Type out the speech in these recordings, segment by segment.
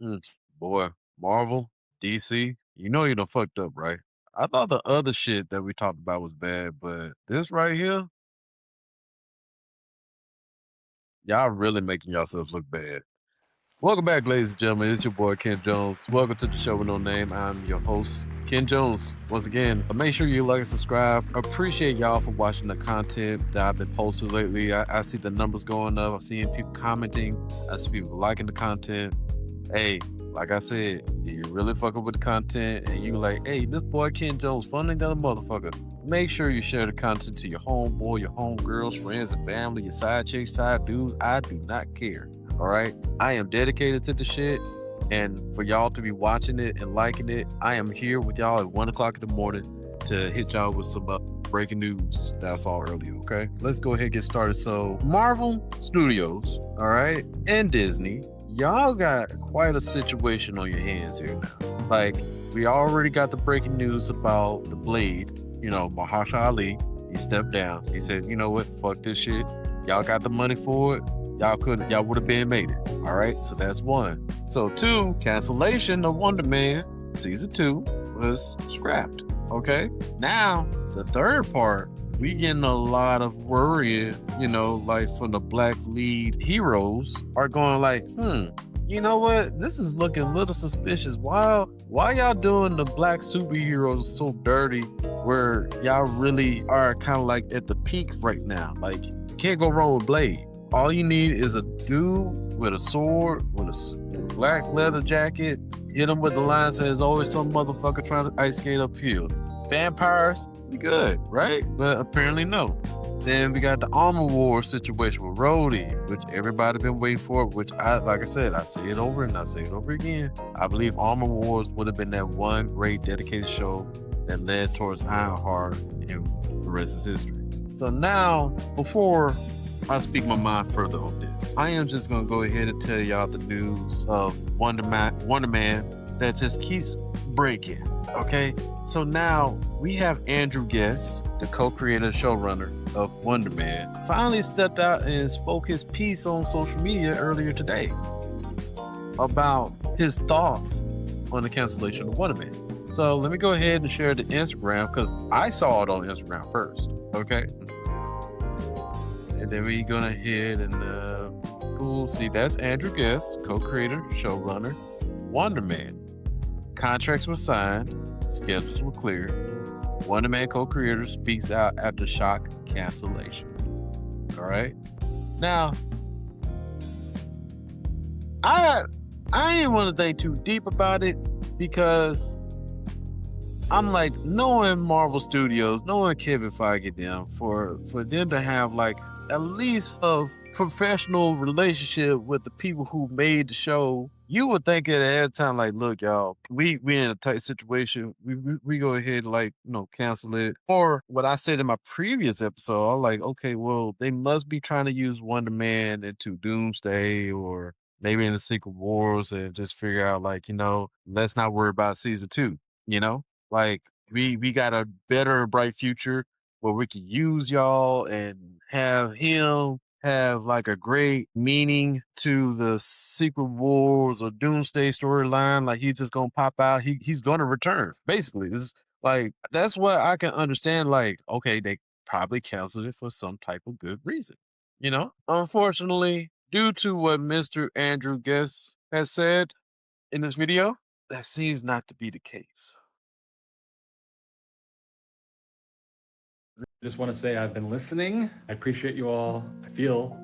Mm, boy, Marvel, DC, you know you done fucked up, right? I thought the other shit that we talked about was bad, but this right here, y'all really making yourselves look bad. Welcome back, ladies and gentlemen. It's your boy Ken Jones. Welcome to the show with no name. I'm your host, Ken Jones. Once again, make sure you like and subscribe. Appreciate y'all for watching the content that I've been posting lately. I see the numbers going up. I'm seeing people commenting. I see people liking the content. Hey, like I said, if you really fucking with the content and you like, hey, this boy Ken Jones funny than a motherfucker. Make sure you share the content to your homeboy, your homegirls, friends, and family, your side chicks, side dudes. I do not care. All right. I am dedicated to the shit. And for y'all to be watching it and liking it, I am here with y'all at 1 o'clock in the morning to hit y'all with some breaking news that I saw earlier. Okay. Let's go ahead and get started. So, Marvel Studios, all right, and Disney, y'all got quite a situation on your hands here now. Like, we already got the breaking news about the Blade. Mahershala Ali, he stepped down. He said, you know what, fuck this shit. Y'all got the money for it. Y'all would have been made it. All right, so that's one. So two, Cancellation of Wonder Man season 2 was scrapped. Okay, now the third part, we getting a lot of worry, like from the black lead heroes are going like, you know what? This is looking a little suspicious. Why y'all doing the black superheroes so dirty where y'all really are kind of like at the peak right now? Like, you can't go wrong with Blade. All you need is a dude with a sword, with a black leather jacket. Hit him with the line says always some motherfucker trying to ice skate uphill. Vampires, you good, right? But apparently no. Then we got the Armor War situation with Rhodey, which everybody been waiting for, which like I said, I say it over and I say it over again. I believe Armor Wars would have been that one great dedicated show that led towards Ironheart, and the rest is history. So now, before I speak my mind further on this, I am just gonna go ahead and tell y'all the news of Wonder Man that just keeps breaking. Okay, so now we have Andrew Guest, the co-creator and showrunner of Wonder Man, finally stepped out and spoke his piece on social media earlier today about his thoughts on the cancellation of Wonder Man. So let me go ahead and share the Instagram because I saw it on Instagram first. Okay, and then we're gonna hit and cool. See, that's Andrew Guest, co-creator, showrunner, Wonder Man. Contracts were signed, schedules were cleared. Wonder Man co-creator speaks out after shock cancellation. All right. Now, I didn't want to think too deep about it because I'm like, knowing Marvel Studios, knowing Kevin Feige them, for them to have like at least a professional relationship with the people who made the show, you would think at that time, like, look, y'all, we in a tight situation. We go ahead and like, cancel it. Or what I said in my previous episode, I'm like, okay, well, they must be trying to use Wonder Man into Doomsday or maybe in the Secret Wars and just figure out like, let's not worry about season 2, you know? Like we got a better bright future where we can use y'all and have him have like a great meaning to the Secret Wars or Doomsday storyline. Like he's just gonna pop out. He's gonna return. Basically, this is like that's what I can understand. Like, okay, they probably canceled it for some type of good reason. Unfortunately, due to what Mr. Andrew Guest has said in this video, that seems not to be the case. Just want to say I've been listening. I appreciate you all. I feel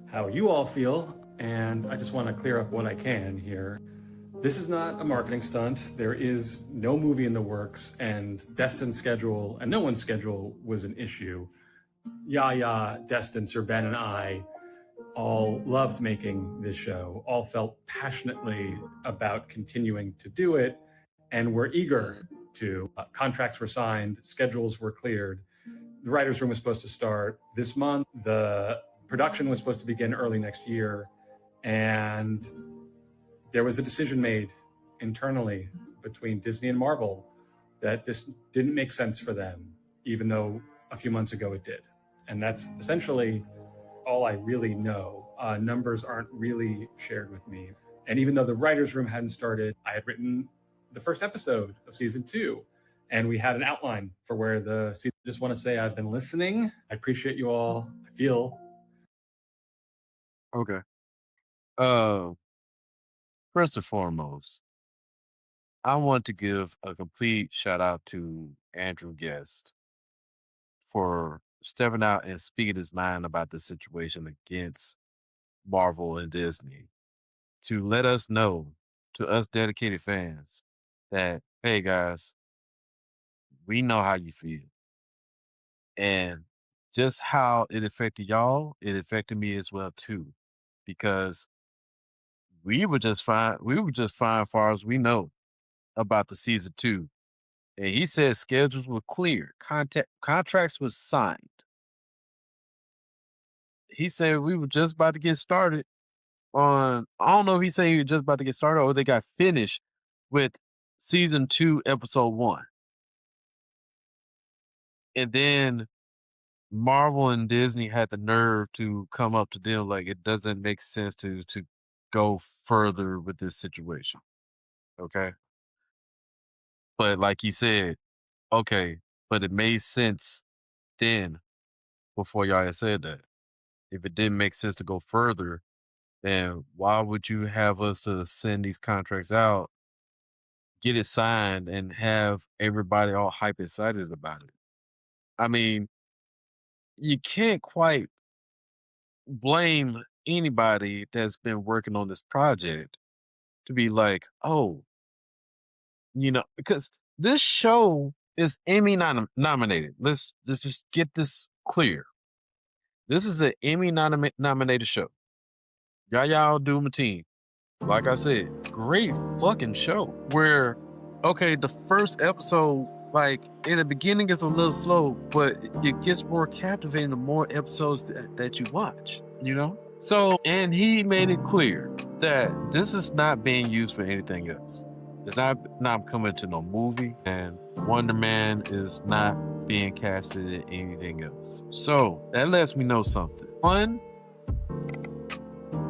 how you all feel, and I just want to clear up what I can here. This is not a marketing stunt. There is no movie in the works, and Destin's schedule and no one's schedule was an issue. Yaya, Destin, Sir Ben, and I all loved making this show, all felt passionately about continuing to do it, and were eager to. Contracts were signed, schedules were cleared. The writer's room was supposed to start this month. The production was supposed to begin early next year. And there was a decision made internally between Disney and Marvel that this didn't make sense for them, even though a few months ago it did. And that's essentially all I really know. Numbers aren't really shared with me. And even though the writer's room hadn't started, I had written the first episode of season 2. And we had an outline for where the season. I just want to say I've been listening. I appreciate you all. I feel. Okay. Uh, First and foremost, I want to give a complete shout out to Andrew Guest for stepping out and speaking his mind about the situation against Marvel and Disney to let us know, to us dedicated fans, that, hey guys, we know how you feel. And just how it affected y'all, it affected me as well too. Because we were just fine far as we know about the season 2. And he said schedules were clear, contracts were signed. He said we were just about to get started on, I don't know if he said he was just about to get started or they got finished with season 2, episode 1. And then Marvel and Disney had the nerve to come up to them like it doesn't make sense to go further with this situation. Okay. But like he said, okay, but it made sense then before y'all had said that. If it didn't make sense to go further, then why would you have us to send these contracts out, get it signed, and have everybody all hype excited about it? I mean, you can't quite blame anybody that's been working on this project to be like, oh, because this show is Emmy nominated. Let's just get this clear. This is an Emmy nominated show. Y'all Doom team. Like I said, great fucking show. Where, okay, the first episode, like in the beginning, is a little slow, but it gets more captivating the more episodes that you watch. So, and he made it clear that this is not being used for anything else. It's not coming to no movie, and Wonder Man is not being casted in anything else. So that lets me know something. One,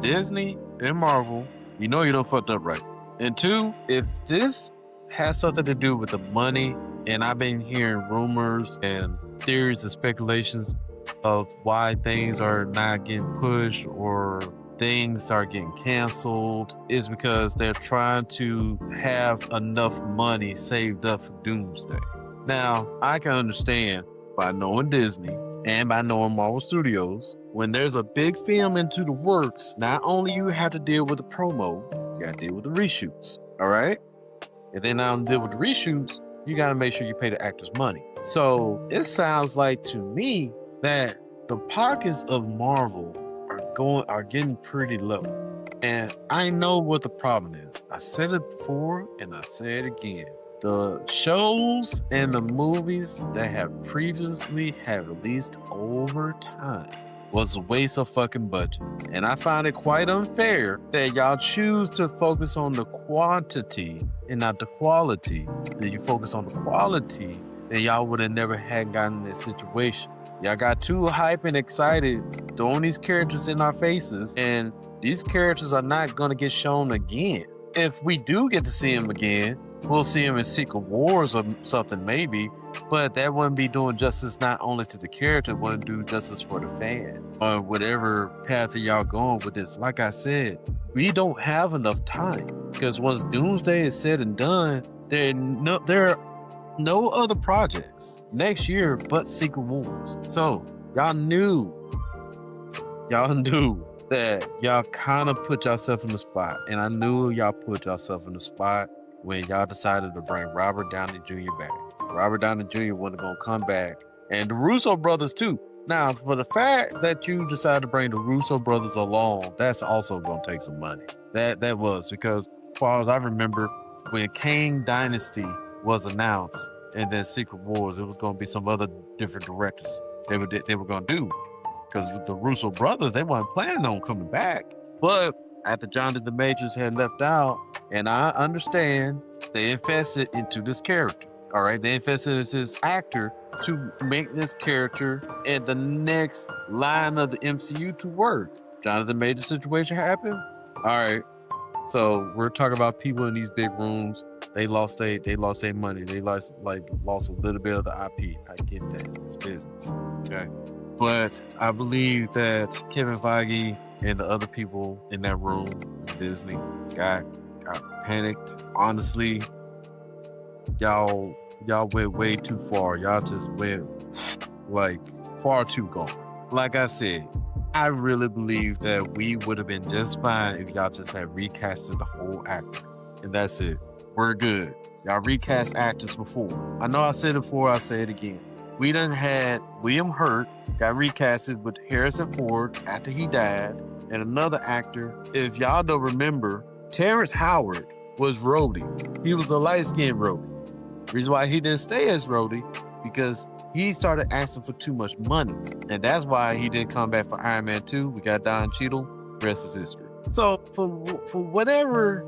Disney and Marvel, you don't fucked up right. And two, if this has something to do with the money, and I've been hearing rumors and theories and speculations of why things are not getting pushed or things are getting canceled, is because they're trying to have enough money saved up for Doomsday. Now, I can understand by knowing Disney and by knowing Marvel Studios, when there's a big film into the works, not only you have to deal with the promo, you got to deal with the reshoots, all right? And then now to deal with the reshoots, you got to make sure you pay the actors money. So it sounds like to me that the pockets of Marvel are getting pretty low. And I know what the problem is. I said it before and I say it again. The shows and the movies that have previously had released over time was a waste of fucking budget. And I find it quite unfair that y'all choose to focus on the quantity and not the quality. If you focus on the quality, then y'all would have never had gotten this situation. Y'all got too hype and excited throwing these characters in our faces, and these characters are not going to get shown again. If we do get to see them again, we'll see them in Secret Wars or something maybe, but that wouldn't be doing justice not only to the character, it wouldn't do justice for the fans or whatever path that y'all going with this. Like I said, we don't have enough time because once Doomsday is said and done, there are no other projects next year but Secret Wars. So y'all knew that y'all kind of put yourself in the spot, and I knew y'all put yourself in the spot when y'all decided to bring Robert Downey Jr. back. Robert Downey Jr. wasn't going to come back, and the Russo brothers too. Now, for the fact that you decided to bring the Russo brothers along, that's also going to take some money. That was because, as far as I remember, when Kang Dynasty was announced, and then Secret Wars, it was going to be some other different directors they were going to do. Because with the Russo brothers, they weren't planning on coming back. But after Jonathan the Majors had left out, and I understand, they invested into this character. All right, they invested into this actor to make this character in the next line of the MCU to work. Jonathan Majors situation happened. All right, So we're talking about people in these big rooms. They lost their money. They lost a little bit of the IP. I get that. It's business. Okay. But I believe that Kevin Feige and the other people in that room in Disney got panicked. Honestly, y'all went way too far. Y'all just went like far too gone. Like I said, I really believe that we would have been just fine if y'all just had recasted the whole actor. And that's it. We're good. Y'all recast actors before. I know I said it before, I say it again. We done had William Hurt got recasted with Harrison Ford after he died, and another actor. If y'all don't remember, Terrence Howard was Rhodey. He was the light-skinned Rhodey. Reason why he didn't stay as Rhodey, because he started asking for too much money. And that's why he didn't come back for Iron Man 2. We got Don Cheadle, rest is history. So for whatever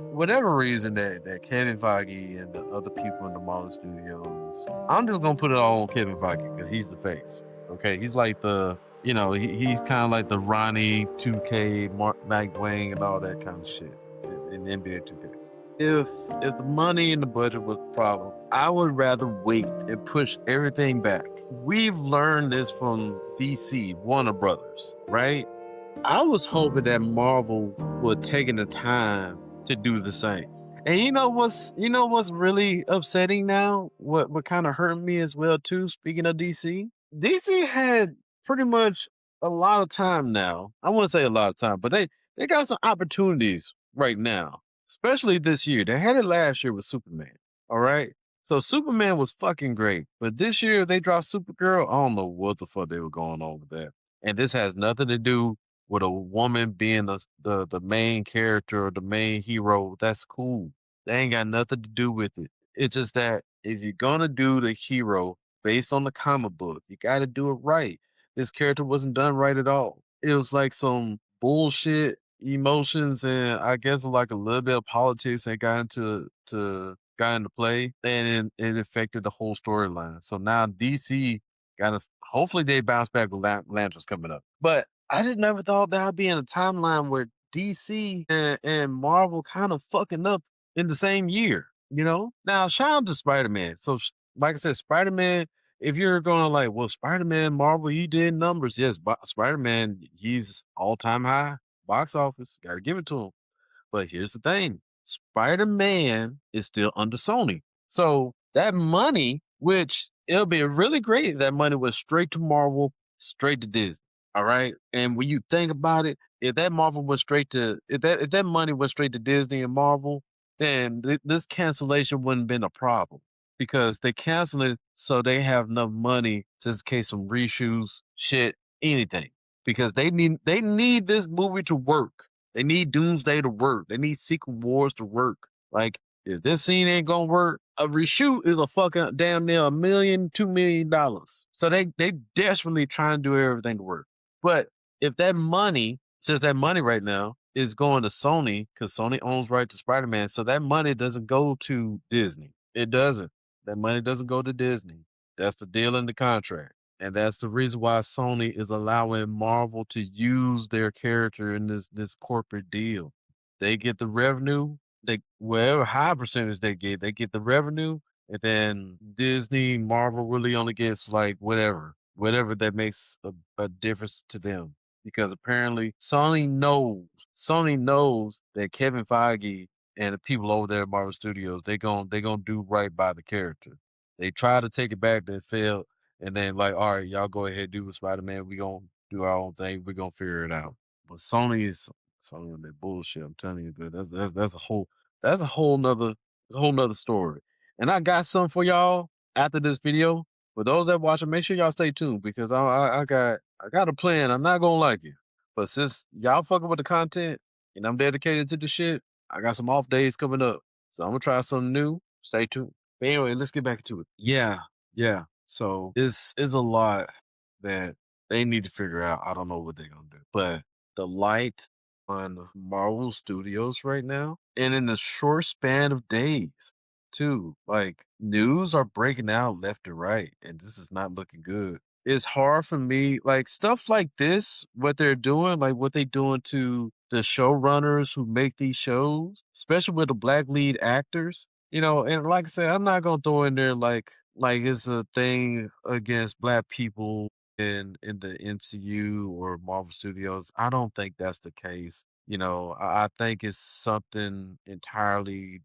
reason that Kevin Feige and the other people in the Marvel Studios, I'm just gonna put it all on Kevin Feige because he's the face. Okay, he's like he's kind of like the Ronnie 2K, Mark McWang, and all that kind of shit in NBA 2K. If the money and the budget was the problem, I would rather wait and push everything back. We've learned this from DC, Warner Brothers, right? I was hoping that Marvel would taking the time to do the same. And you know what's really upsetting now? What kind of hurting me as well too, speaking of DC? DC had pretty much a lot of time now. I wouldn't say a lot of time, but they got some opportunities right now. Especially this year. They had it last year with Superman. All right. So Superman was fucking great. But this year they dropped Supergirl. I don't know what the fuck they were going on with that. And this has nothing to do with a woman being the main character or the main hero. That's cool. They ain't got nothing to do with it. It's just that if you're gonna do the hero based on the comic book, you gotta do it right. This character wasn't done right at all. It was like some bullshit emotions and I guess like a little bit of politics that got into play and it affected the whole storyline. So now DC got to hopefully they bounce back with Lanterns coming up. But I just never thought that I'd be in a timeline where DC and Marvel kind of fucking up in the same year. Now shout out to Spider Man. So like I said, Spider Man. If you're going like, well, Spider Man, Marvel, he did numbers. Yes, Spider Man, he's all time high box office. Got to give it to him. But here's the thing: Spider Man is still under Sony, so that money, which it'll be really great, if that money was straight to Marvel, straight to Disney. All right, and when you think about it, if that money went straight to Disney and Marvel, then this cancellation wouldn't have been a problem because they cancel it so they have enough money just in case some reshoots, shit, anything. Because they need this movie to work. They need Doomsday to work. They need Secret Wars to work. Like, if this scene ain't gonna work, a reshoot is a fucking damn near $1 million, $2 million. So they desperately trying to do everything to work. But if that money, since that money right now is going to Sony, because Sony owns right to Spider Man, so that money doesn't go to Disney. It doesn't. That money doesn't go to Disney. That's the deal in the contract. And that's the reason why Sony is allowing Marvel to use their character in this corporate deal. They get the revenue, they whatever high percentage they get the revenue, and then Disney, Marvel really only gets like whatever that makes a difference to them. Because apparently Sony knows that Kevin Feige and the people over there at Marvel Studios, they gonna do right by the character. They try to take it back, they failed, and then like, all right, y'all go ahead do with Spider Man. We gonna do our own thing. We gonna figure it out. But Sony on that bullshit. I'm telling you, dude, that's a whole nother story. And I got something for y'all after this video. For those that watch it, make sure y'all stay tuned because I got a plan. I'm not gonna like it, but since y'all fucking with the content and I'm dedicated to the shit, I got some off days coming up, so I'm gonna try something new. Stay tuned. But anyway, let's get back to it. Yeah. So this is a lot that they need to figure out. I don't know what they're gonna do, but the light on Marvel Studios right now, and in a short span of days, too. Like news are breaking out left and right, and this is not looking good. It's hard for me, like stuff like this, what they're doing, like what they doing to the showrunners who make these shows, especially with the black lead actors. And like I said, I'm not gonna throw in there like it's a thing against black people in the MCU or Marvel Studios. I don't think that's the case. I think it's something entirely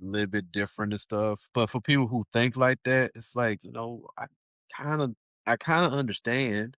little bit different and stuff. But for people who think like that, it's like, kind of I kind of understand,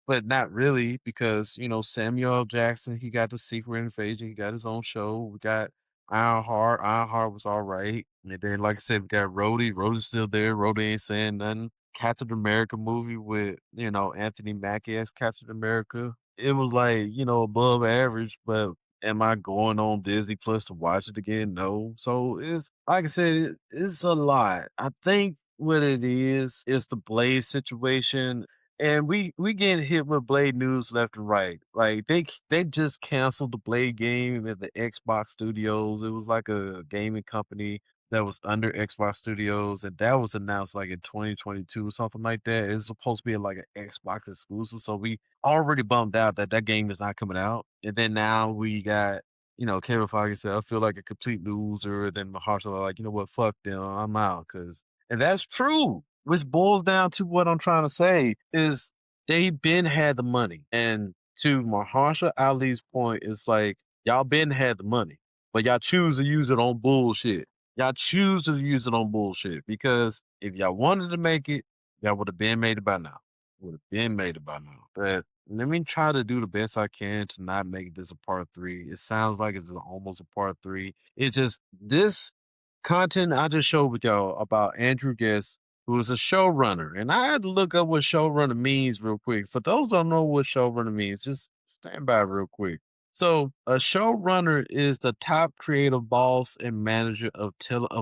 but not really because, Samuel L. Jackson, he got the Secret Invasion, he got his own show. We got Ironheart. Ironheart was all right. And then, like I said, we got Rhodey. Rhodey's still there. Rhodey ain't saying nothing. Captain America movie with, Anthony Mackie as Captain America. It was like, above average, but am I going on Disney Plus to watch it again? No. So it's like I said, it's a lot. I think what it is the Blade situation. And we getting hit with Blade news left and right. Like they just canceled the Blade game at the Xbox Studios. It was like a gaming company that was under Xbox Studios, and that was announced like in 2022 or something like that. It's supposed to be like an Xbox exclusive, so we already bummed out that that game is not coming out. And then now we got, Kevin Feige said, I feel like a complete loser. Then Mahershala like, you know what, fuck them, I'm out. And that's true, which boils down to what I'm trying to say is they been had the money. And to Mahershala Ali's point, it's like, y'all been had the money, but y'all choose to use it on bullshit. Y'all choose to use it on bullshit because if y'all wanted to make it, y'all would have been made it by now. Would have been made it by now. But let me try to do the best I can to not make this a part three. It sounds like it's almost a part three. It's just this content I just showed with y'all about Andrew Guest, who is a showrunner. And I had to look up what showrunner means real quick. For those who don't know what showrunner means, just stand by real quick. So a showrunner is the top creative boss and manager of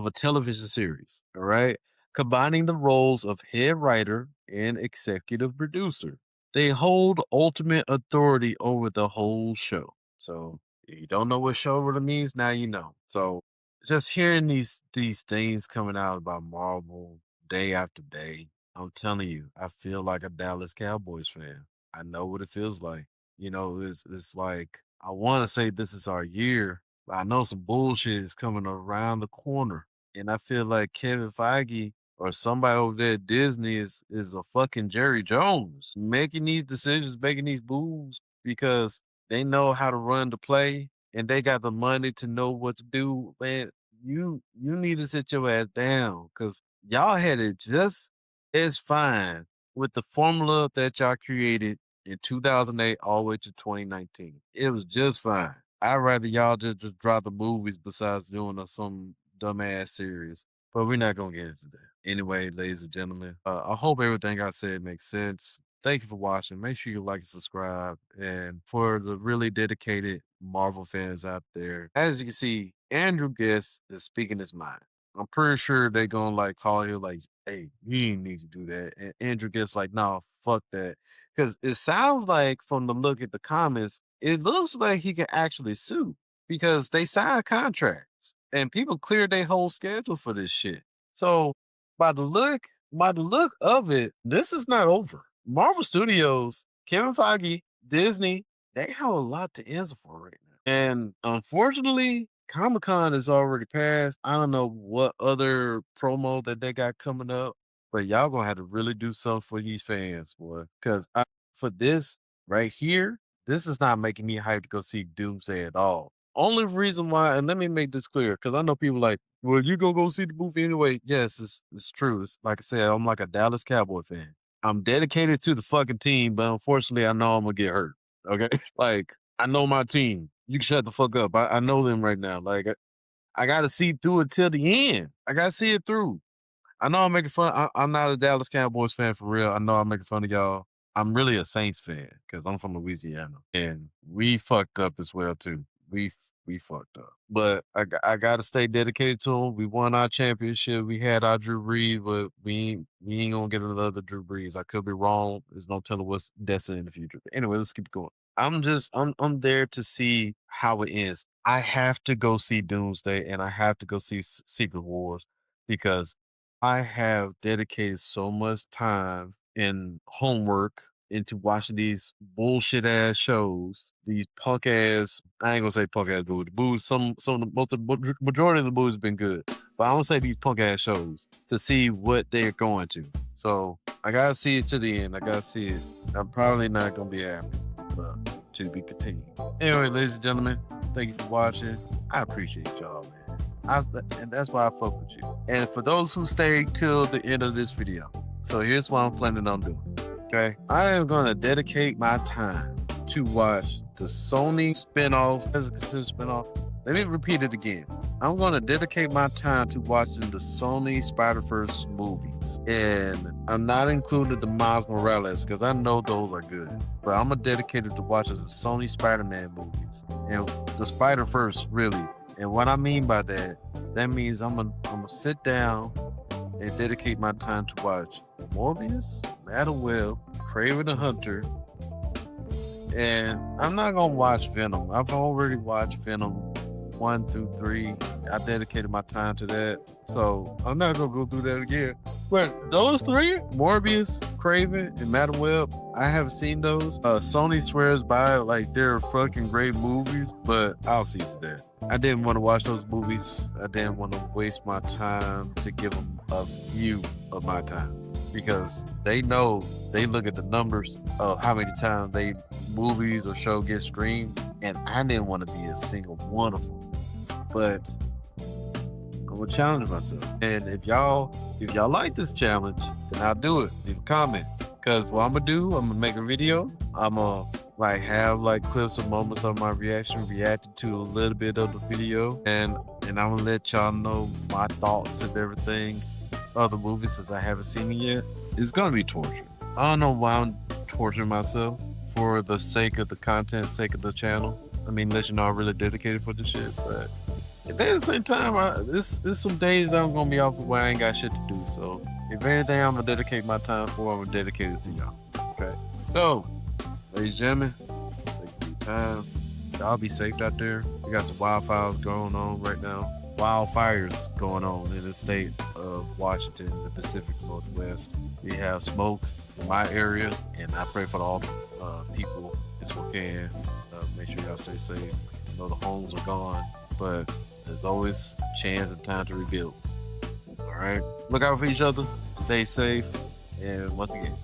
a television series. All right. Combining the roles of head writer and executive producer. They hold ultimate authority over the whole show. So if you don't know what showrunner means, now you know. So just hearing these things coming out about Marvel day after day, I'm telling you, I feel like a Dallas Cowboys fan. I know what it feels like. It's like I want to say this is our year, but I know some bullshit is coming around the corner, and I feel like Kevin Feige or somebody over there at Disney is a fucking Jerry Jones making these decisions, making these moves because they know how to run the play and they got the money to know what to do. Man, you need to sit your ass down because y'all had it just as fine with the formula that y'all created in 2008 all the way to 2019. It was just fine. I'd rather y'all just drop the movies besides doing some dumbass series. But we're not gonna get into that. Anyway, ladies and gentlemen, I hope everything I said makes sense. Thank you for watching. Make sure you like and subscribe. And for the really dedicated Marvel fans out there, as you can see, Andrew Guest is speaking his mind. I'm pretty sure they're gonna like call you like, hey, you didn't need to do that. And Andrew Guest like, no, fuck that. Because it sounds like from the look at the comments, it looks like he can actually sue because they signed contracts and people cleared their whole schedule for this shit. So by the look of it, this is not over. Marvel Studios, Kevin Feige, Disney, they have a lot to answer for right now. And unfortunately, Comic Con is already passed. I don't know what other promo that they got coming up, but y'all gonna have to really do something for these fans, boy. Because for this right here, this is not making me hyped to go see Doomsday at all. Only reason why, and let me make this clear, because I know people like, well, you gonna go see the movie anyway. Yes, it's true. It's like I said, I'm like a Dallas Cowboy fan. I'm dedicated to the fucking team, but unfortunately, I know I'm gonna get hurt. Okay, like I know my team. You can shut the fuck up. I know them right now. Like I got to see through it till the end. I got to see it through. I know I'm making fun. I'm not a Dallas Cowboys fan for real. I know I'm making fun of y'all. I'm really a Saints fan because I'm from Louisiana and we fucked up as well too. We fucked up, but I got to stay dedicated to them. We won our championship. We had our Drew Brees, but we ain't gonna get another Drew Brees. I could be wrong. There's no telling what's destined in the future. But anyway, let's keep going. I'm there to see how it ends. I have to go see Doomsday and I have to go see Secret Wars because I have dedicated so much time in homework into watching these bullshit ass shows, these punk ass. I ain't gonna say punk ass movies. The movies, some of the majority of the movies have been good, but I don't say these punk ass shows to see what they're going to. So I gotta see it to the end. I gotta see it. I'm probably not gonna be happy, but to be continued. Anyway, ladies and gentlemen, thank you for watching. I appreciate y'all, man. And that's why I fuck with you. And for those who stayed till the end of this video, so here's what I'm planning on doing. Okay, I am gonna dedicate my time to watch the Sony spinoff. As a considered spinoff. Let me repeat it again. I'm gonna dedicate my time to watching the Sony Spider-Verse movies, and I'm not including the Miles Morales because I know those are good. But I'm gonna dedicate it to watching the Sony Spider-Man movies and the Spider-Verse really. And what I mean by that, that means I'm gonna sit down and dedicate my time to watch Morbius, Madam Web, Craven the Hunter, and I'm not gonna watch Venom. I've already watched Venom 1 through 3. I dedicated my time to that, so I'm not gonna go through that again. But those three, Morbius, Craven, and Madam Web, I haven't seen those. Sony swears by it like they're fucking great movies, but I'll see to that. I didn't want to watch those movies. I didn't want to waste my time to give them a view of my time because they know, they look at the numbers of how many times they movies or show get streamed, and I didn't want to be a single one of them. But I'm gonna challenge myself, and if y'all like this challenge, then I'll do it. Leave a comment, because what I'm gonna do, I'm gonna make a video. I'm gonna have clips or moments of my reacting to a little bit of the video, and I'm gonna let y'all know my thoughts of everything, other movies, since I haven't seen it yet. It's gonna be torture. I don't know why I'm torturing myself for the sake of the content, sake of the channel. I mean, let you know I'm really dedicated for this shit, but at the same time, there's some days that I'm gonna be off where I ain't got shit to do. So if anything I'm gonna dedicate my time for, I'm gonna dedicate it to y'all. Okay. So, ladies and gentlemen, thank you for your time. Y'all be safe out there. We got some wildfires going on right now. Wildfires going on in the state of Washington, the Pacific Northwest. We have smoke in my area, and I pray for all people as we can. Make sure y'all stay safe. I know the homes are gone, but there's always a chance and time to rebuild. All right. Look out for each other. Stay safe. And once again,